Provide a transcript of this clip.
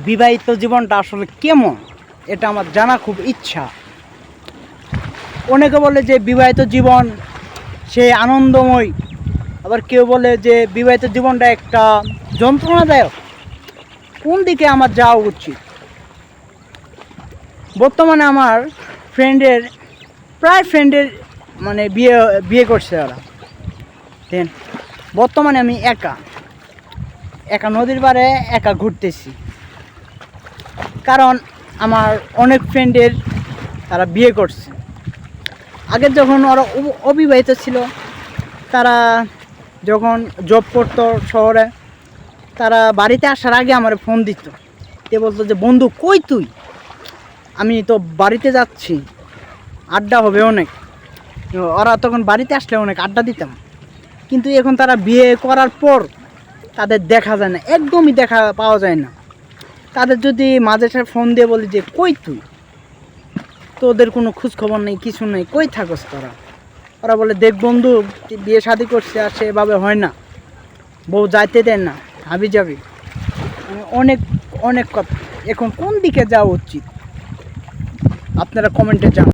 বিবাহিত জীবনটা আসলে কেমন এটা আমার জানা খুব ইচ্ছা। অনেকে বলে যে বিবাহিত জীবন সে আনন্দময়, আবার কেউ বলে যে বিবাহিত জীবনটা একটা যন্ত্রণাদায়ক। কোন দিকে আমার যাওয়া উচিত? বর্তমানে আমার প্রায় ফ্রেন্ডের মানে বিয়ে বিয়ে করছে ওরা। দেন বর্তমানে আমি একা নদীর পাড়ে একা ঘুরতেছি, কারণ আমার অনেক ফ্রেন্ডের তারা বিয়ে করছে। আগে যখন ওরা অবিবাহিত ছিল, তারা যখন জব করতো শহরে, তারা বাড়িতে আসার আগে আমার ফোন দিত, তে বলতো যে বন্ধু কই তুই, আমি তো বাড়িতে যাচ্ছি, আড্ডা হবে অনেক। ওরা তখন বাড়িতে আসলে অনেক আড্ডা দিতাম। কিন্তু এখন তারা বিয়ে করার পর তাদের দেখা যায় না, একদমই দেখা পাওয়া যায় না। তাদের যদি মাঝে সাথে ফোন দিয়ে বলি যে কই তুই, তো ওদের কোনো খোঁজখবর নেই, কিছু নেই, কই থাকস তোরা। ওরা বলে দেখ বন্ধু বিয়ে শাদি করছে আর সেভাবে হয় না, বউ যাইতে দেন না, হাবি যাবি, মানে অনেক অনেক কথা। এখন কোন দিকে যাওয়া উচিত আপনারা কমেন্টে জানান।